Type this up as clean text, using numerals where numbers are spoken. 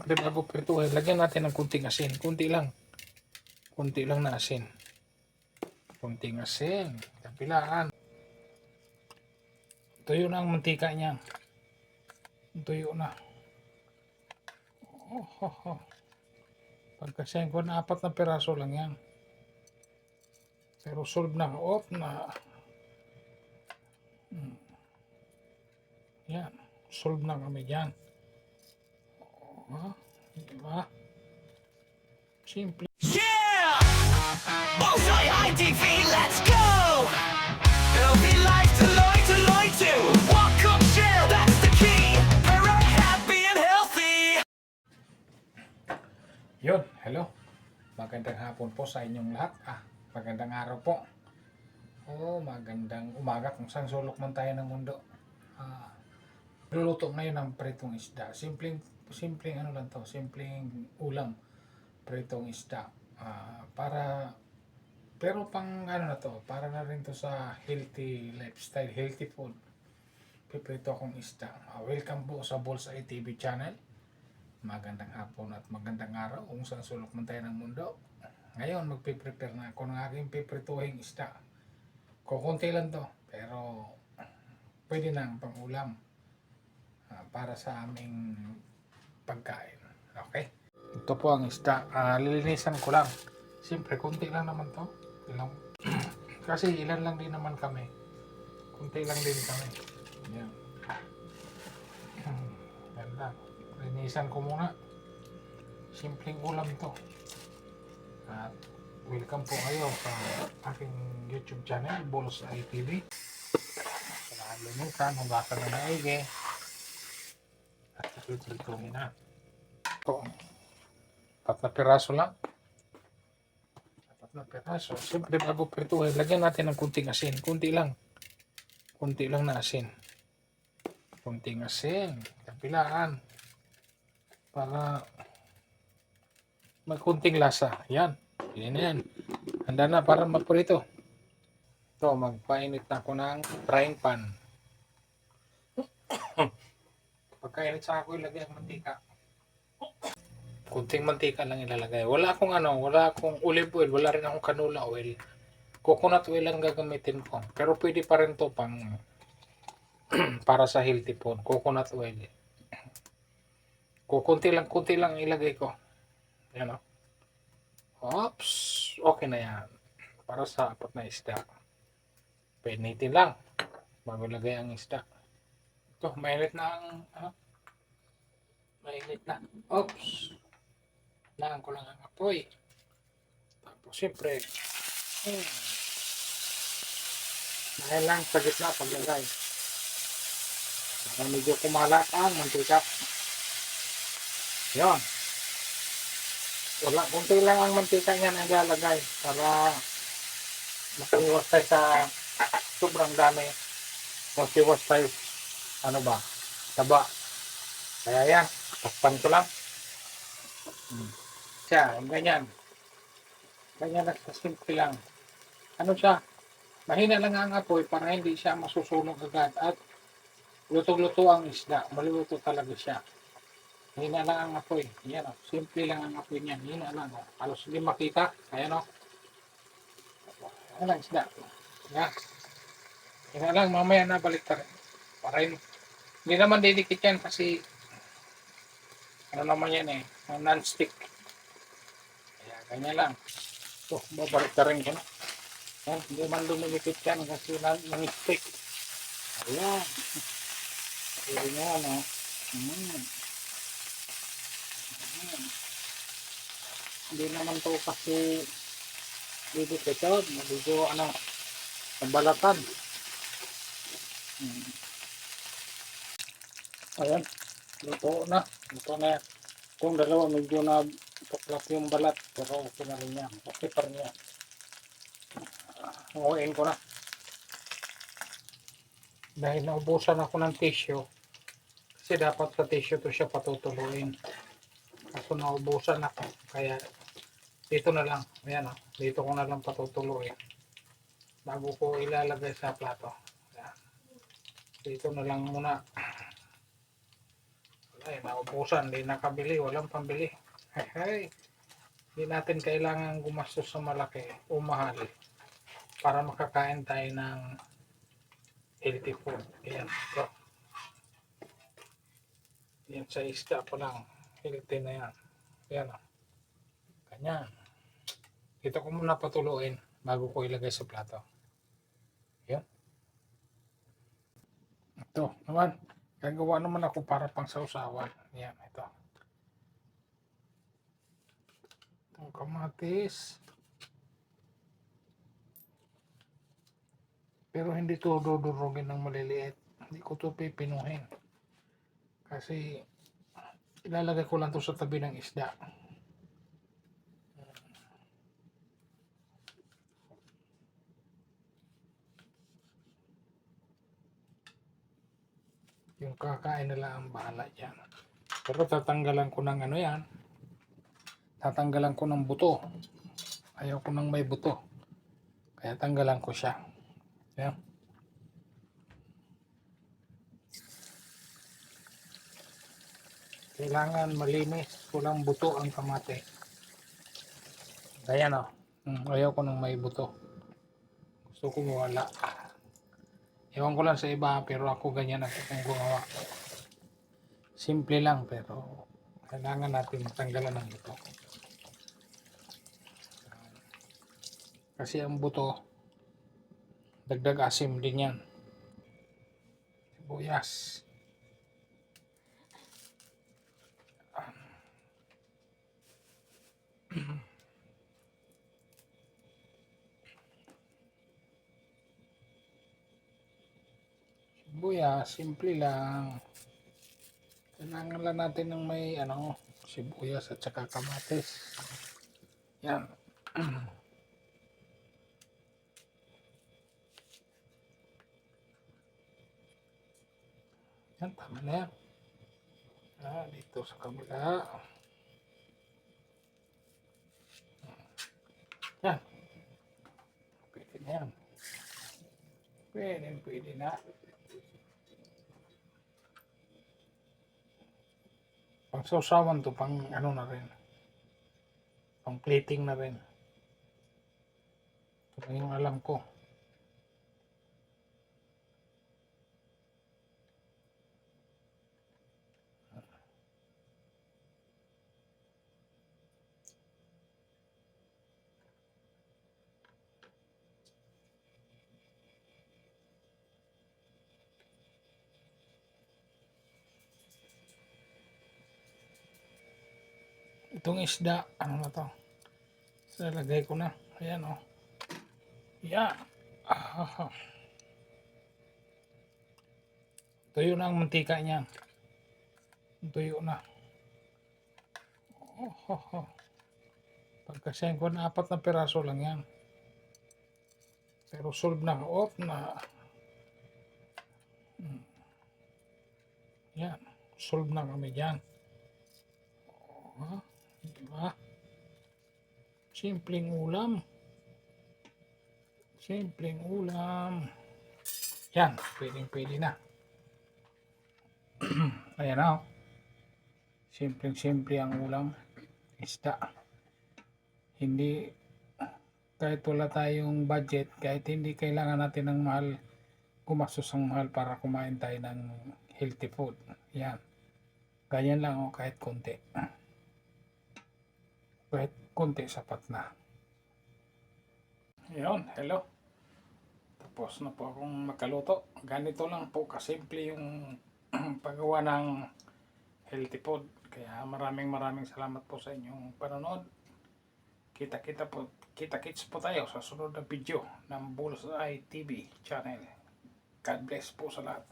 Siyempre bago prituhin, lagyan natin ng kunting asin. Kunti lang. Kunti lang na asin. Kunting asin. Kapilaan. Tuyo na ang mantika niya. Tuyo na. Oh. Pagkasayin ko na 4 na piraso lang yan. Pero solve na. Off na. Yan. Solve na kami dyan. Diba? Simple. Yeah! Bullseye High TV, let's go! It'll be like tuloy to walk up chill, that's the key. We're happy and healthy. Yun, hello. Magandang hapon po sa inyong lahat. Magandang araw po. Magandang umaga kung saan sulok man tayo ng mundo. Luluto ngayon ng pritong isda. Simpleng ano lang to, simpleng ulam. Pritong isda. Pero pang ano na to, para na rin to sa healthy lifestyle, healthy food. Piprito akong isda. Welcome po sa Bullseye TV channel. Magandang hapon at magandang araw kung saan sulok man tayo ng mundo. Ngayon magpiprepare na ako ng aking piprituhing isda. Kukunti lang to, pero pwede na pang ulam para sa aming pagkain. Okay? Ito po ang isda. Lilinisan ko lang. Siyempre, kunti lang naman to. Kasi ilan lang din naman kami. Kunti lang din kami. Yan. Yan lang. Linisan ko muna. Simpleng ulam to. At welcome po kayo sa aking YouTube channel, Bullseye TV. Nakalimutan, hugasan na maigi. At ituloy na. Ito. 4 na piraso lang. 4 na piraso. Siyempre bago prituhin, lagyan natin ng kunting asin. Kunti lang. Kunti lang na asin. Kunting asin. Kapilaan. Para magkunting lasa. Yan. Yan na yan. Handa na para magprito. Ito, magpainit na ako ng frying pan. Pagkainit sa ako, ilagay ang mantika. Kunting mantika lang ilalagay. Wala akong olive oil, wala rin akong canola oil. Coconut oil lang gagamitin ko. Pero pwede pa rin to pang para sa healthy food. Coconut oil. Kunti lang ilagay ko. Yan o. Oops. Okay na yan. Para sa 4 na isda. Painitin lang. Bago lagay ang isda. Ito, mainit na ang mainit na. Oops. Kailangan ko lang ang apoy. Tapos siyempre, dahil lang sa gitna paglagay. Para medyo kumalat ang mantika. Yun. Kunti lang ang mantika niya na ilalagay para makiwas tayo sa sobrang dami. Makiwas tayo, taba. Kaya yan, takpan ko lang. Ganyan. Ganyan lang, simple lang. Siya? Mahina lang ang apoy para hindi siya masusunog agad at luto-luto ang isda. Maluluto talaga siya. Mahina lang ang apoy. Yan o. Simple lang ang apoy niya. Mahina lang o. Halos hindi makita. Ayan o. Ayan lang isda. Yan. Mahina lang. Mamaya na balik ta rin. Para hindi naman didikit yan kasi naman yan non-stick. Kaya ganyan lang. So, babalik ta rin ko na. Yan. Hindi man lumilipit yan kasi non-stick. Ayan. Ayan yan o. Hindi naman to kasi didikit yun. Medyo nabalatan. Ayan. Luto na yan. Kung dalawa medyo na tuklat yung balat pero okay na rin yan. Okay pa rin yan. Nguhin ko na. Dahil naubusan ako ng tissue kasi dapat sa tissue to siya patutuluin. Kaso naubusan ako kaya dito na lang. Ayan o. Dito ko na lang patutuluin bago ko ilalagay sa plato. Ayan. Dito na lang muna. Ay, naubusan, hindi nakabili, walang pambili. Ay, hindi natin kailangan gumastos sa malaki o mahal para makakain tayo ng healthy food. Ayan, ito. Yan sa isda pa lang. Healthy na yan. Ayan o. Ganyan. Dito ko muna patuluin bago ko ilagay sa plato. Ayan. Ito naman. Gagawa naman ako para pang sausawan. Ayan, ito. Itong kamatis. Pero hindi to dudurugin ng maliliit. Hindi ko to pipinuhin. Kasi ilalagay ko lang to sa tabi ng isda. Yung kakain nila ang bahala dyan. Pero tatanggalan ko ng ano yan. Tatanggalan ko ng buto. Ayaw ko ng may buto. Kaya tanggalan ko siya. Yan. Kailangan malinis. Walang buto ang kamate. Ayan o. Ayaw ko ng may buto. Gusto ko wala. Ewan ko lang sa iba, pero ako ganyan ako kung gumawa. Simple lang, pero kailangan natin matanggalan ng buto. Kasi ang buto, dagdag asim din yan. Sibuyas. Sibuyas, simple lang. Kailangan lang natin ng may sibuyas at saka kamatis. Yan. Yan, tama na yan. Dito sa kabila. Yan. Pwede na yan. Pwede na. Pang sausawan to, pang ano na rin. Pang plating na rin. Ito na yung alam ko. Itong isda, ano na to? Lagay ko na. Ayan o. Yan. Tuyo na ang mantika niya. Tuyo na. Pagkasayin ko na 4 na piraso lang yan. Pero solve na. Yan. Solve na kami dyan. Diba? Simpleng ulam. Yan, pwede na. Ayan na. Simpleng ang ulam. Isda. Hindi, kahit wala tayong budget, kahit hindi kailangan natin ng mahal, gumastos ang mahal para kumain tayo ng healthy food. Yan. Ganyan lang kahit konti. Kahit konti sapat na. Ayun, hello. Tapos na po akong makaluto. Ganito lang po kasimple yung paggawa ng healthy food. Kaya maraming salamat po sa inyong panonood. Kita-kits po tayo sa sunod na video ng Bullseye TV channel. God bless po sa lahat.